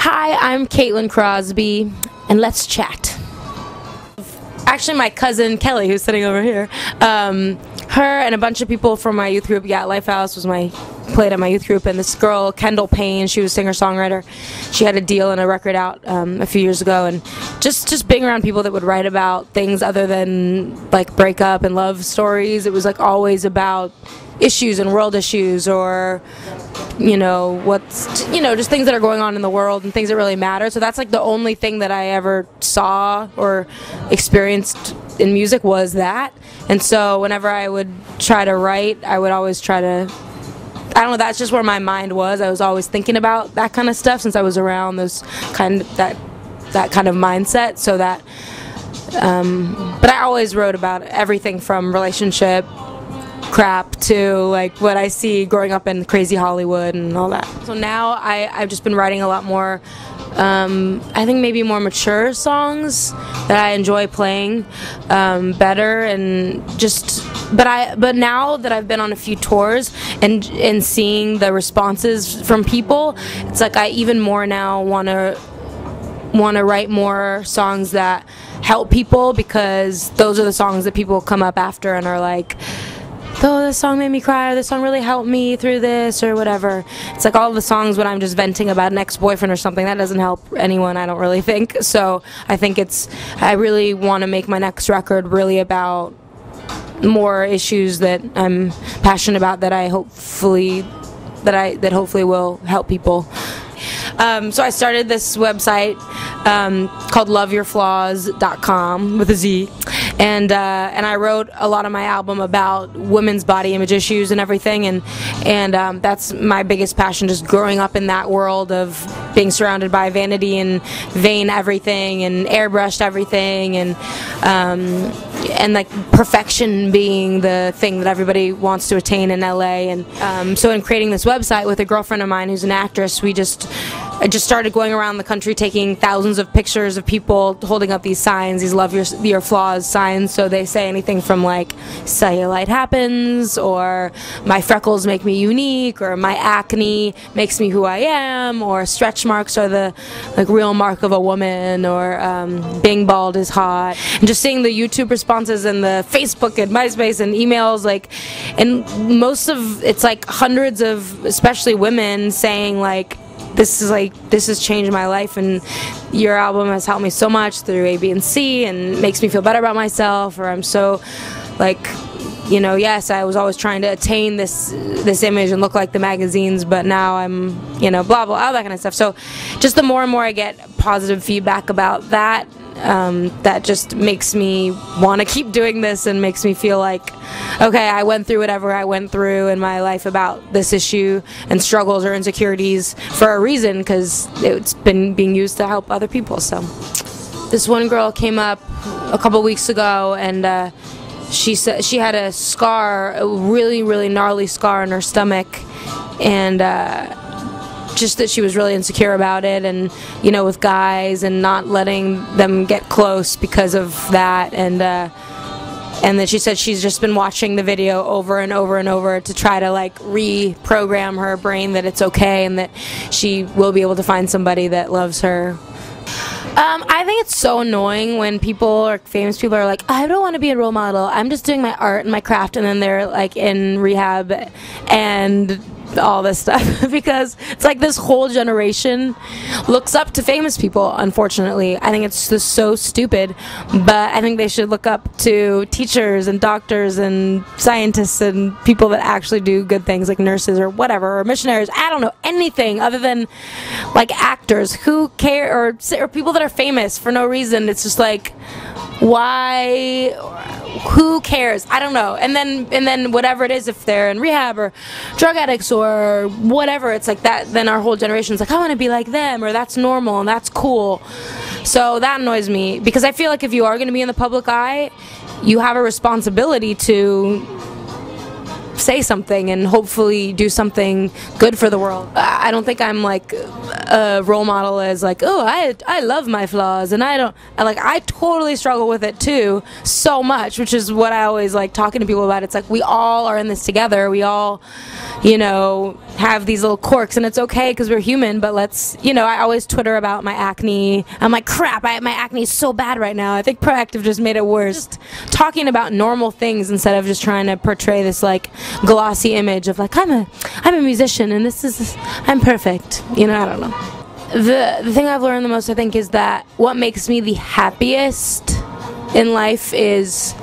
Hi, I'm Caitlin Crosby, and let's chat. Actually, my cousin Kelly, who's sitting over here, her and a bunch of people from my youth group, Lifehouse played at my youth group, and this girl, Kendall Payne, she was a singer-songwriter. She had a deal and a record out a few years ago, and just being around people that would write about things other than like breakup and love stories. It was like always about issues and world issues, or just things that are going on in the world and things that really matter. So that's like the only thing that I ever saw or experienced in music was that. And so whenever I would try to write, I would always try to, I don't know, that's just where my mind was. I was always thinking about that kind of stuff since I was around that kind of mindset. So that but I always wrote about everything from relationship crap to like what I see growing up in crazy Hollywood and all that. So now I've just been writing a lot more, I think maybe more mature songs that I enjoy playing better, and but now that I've been on a few tours and seeing the responses from people, it's like I even more now want to write more songs that help people, because those are the songs that people come up after and are like, oh, this song made me cry, or this song really helped me through this, or whatever. It's like all the songs when I'm just venting about an ex-boyfriend or something, that doesn't help anyone, I don't really think. So I think I really want to make my next record really about more issues that I'm passionate about, that hopefully will help people. So I started this website called loveyourflaws.com with a Z, and I wrote a lot of my album about women's body image issues and everything, and that's my biggest passion, just growing up in that world of being surrounded by vanity and vain everything and airbrushed everything, and like perfection being the thing that everybody wants to attain in LA. And so in creating this website with a girlfriend of mine who's an actress, I just started going around the country taking thousands of pictures of people holding up these signs, these love your flaws signs. So they say anything from like cellulite happens, or my freckles make me unique, or my acne makes me who I am, or stretch marks are the like real mark of a woman, or being bald is hot. And just seeing the YouTube responses and the Facebook and MySpace and emails, and it's like hundreds of, especially women, saying like, this has changed my life, and your album has helped me so much through A, B, and C, and makes me feel better about myself, or I'm so yes, I was always trying to attain this image and look like the magazines, but now I'm, blah, blah, all that kind of stuff. So just the more and more I get positive feedback about that, that just makes me want to keep doing this, and makes me feel like, okay, I went through whatever I went through in my life about this issue and struggles or insecurities for a reason, because it's been being used to help other people. So this one girl came up a couple weeks ago, and she said she had a scar, a really, really gnarly scar on her stomach, and just that she was really insecure about it, and with guys, and not letting them get close because of that, and then she said she's just been watching the video over and over and over to try to like reprogram her brain that it's okay, and that she will be able to find somebody that loves her. I think it's so annoying when people, or famous people, are like, I don't want to be a role model, I'm just doing my art and my craft, and then they're like in rehab and all this stuff, because it's like this whole generation looks up to famous people, unfortunately. I think it's just so stupid, but I think they should look up to teachers and doctors and scientists and people that actually do good things, like nurses or whatever, or missionaries. I don't know anything other than like actors who care, or people that are famous for no reason. It's just like, why? Who cares? I don't know. And then whatever it is, if they're in rehab or drug addicts or whatever, it's like that. Then our whole generation's like, I want to be like them, or that's normal and that's cool. So that annoys me, because I feel like if you are going to be in the public eye, you have a responsibility to say something and hopefully do something good for the world. I don't think I'm like a role model as like, oh, I love my flaws, and I totally struggle with it too, so much, which is what I always like talking to people about. It's like we all are in this together. We all, you know, have these little quirks, and it's okay because we're human. But let's, you know, I always Twitter about my acne. I'm like, crap, my acne is so bad right now. I think Proactive just made it worse. Just talking about normal things instead of just trying to portray this like glossy image of like I'm a musician and I'm perfect. You know, I don't know. The thing I've learned the most, I think, is that what makes me the happiest in life is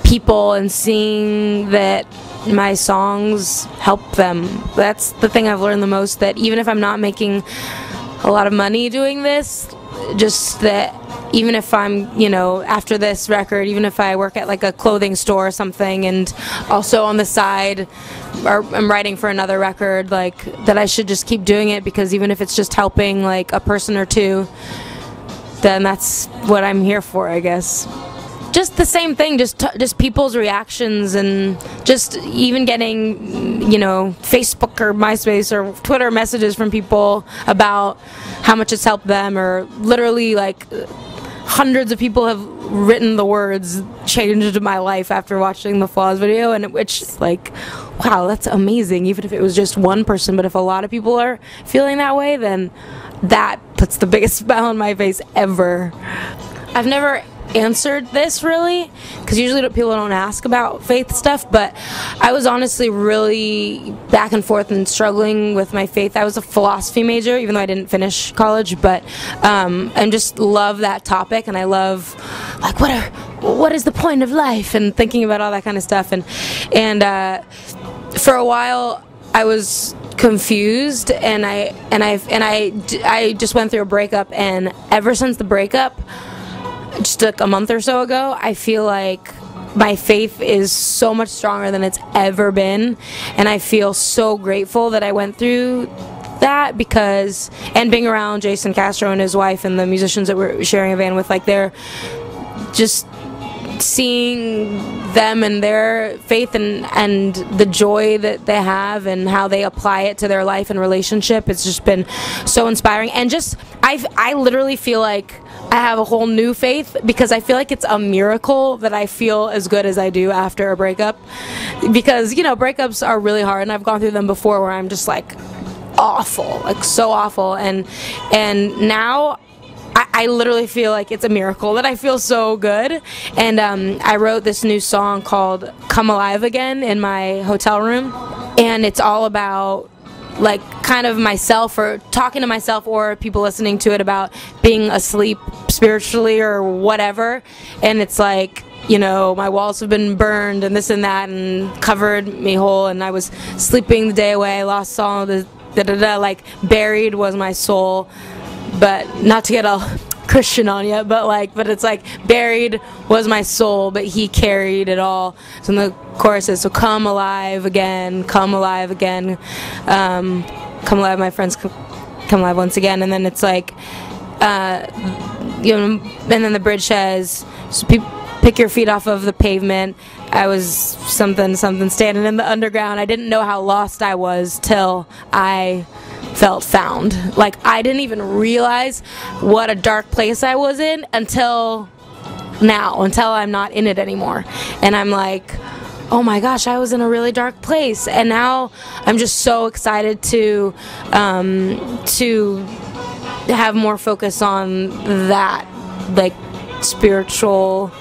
people and seeing that my songs help them. That's the thing I've learned the most, that even if I'm not making a lot of money doing this, just that even if I'm, you know, after this record, even if I work at like a clothing store or something, and also on the side I'm writing for another record, like that I should just keep doing it, because even if it's just helping like a person or two, then that's what I'm here for, I guess. Just the same thing, just people's reactions, and just even getting, you know, Facebook or MySpace or Twitter messages from people about how much it's helped them, or literally like hundreds of people have written the words "changed my life" after watching the Flaws video, and which like, wow, that's amazing. Even if it was just one person, but if a lot of people are feeling that way, then that puts the biggest smile on my face ever. I've never answered this really, because usually people don't ask about faith stuff, but I was honestly really back and forth and struggling with my faith. I was a philosophy major, even though I didn't finish college, but I just love that topic, and I love like what is the point of life, and thinking about all that kind of stuff, and for a while I was confused, and I just went through a breakup, and ever since the breakup, just like a month or so ago, I feel like my faith is so much stronger than it's ever been, and I feel so grateful that I went through that, because, and being around Jason Castro and his wife and the musicians that we're sharing a van with, like they're just seeing them and their faith and the joy that they have and how they apply it to their life and relationship, it's just been so inspiring. And just I literally feel like I have a whole new faith, because I feel like it's a miracle that I feel as good as I do after a breakup, because, you know, breakups are really hard, and I've gone through them before where I'm just like awful, like so awful, and now I literally feel like it's a miracle that I feel so good. And I wrote this new song called "Come Alive Again" in my hotel room, and it's all about like kind of myself, or talking to myself, or people listening to it, about being asleep spiritually or whatever. And it's like, you know, my walls have been burned and this and that and covered me whole, and I was sleeping the day away, I lost all the like buried was my soul. But not to get all Christian on you, but it's like buried was my soul, but he carried it all. So in the chorus is, so come alive again, come alive again, come alive, my friends, come alive once again. And then it's like, you know, and then the bridge says, so pick your feet off of the pavement. I was something standing in the underground. I didn't know how lost I was till I felt found. Like, I didn't even realize what a dark place I was in until now, until I'm not in it anymore. And I'm like, oh my gosh, I was in a really dark place. And now I'm just so excited to have more focus on that, like spiritually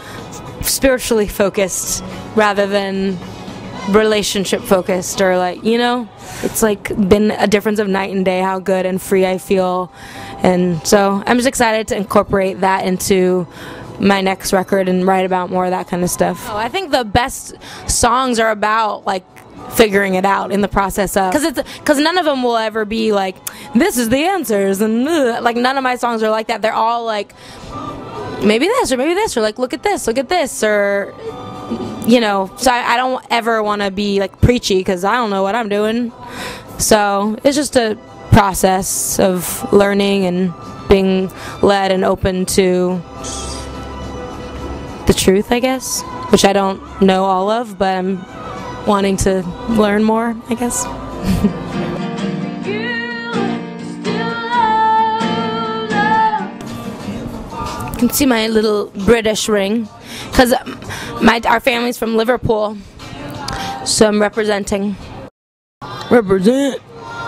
focused rather than relationship focused, or like, you know, it's like been a difference of night and day how good and free I feel. And so I'm just excited to incorporate that into my next record and write about more of that kind of stuff. I think the best songs are about like figuring it out in the process of, because none of them will ever be like, this is the answers, and like none of my songs are like that. They're all like, maybe this, or maybe this, or like look at this, or you know. So I don't ever want to be like preachy, because I don't know what I'm doing. So it's just a process of learning and being led and open to the truth, I guess, which I don't know all of, but I'm wanting to learn more, I guess. You can see my little British ring, because our family's from Liverpool, so I'm representing. Represent!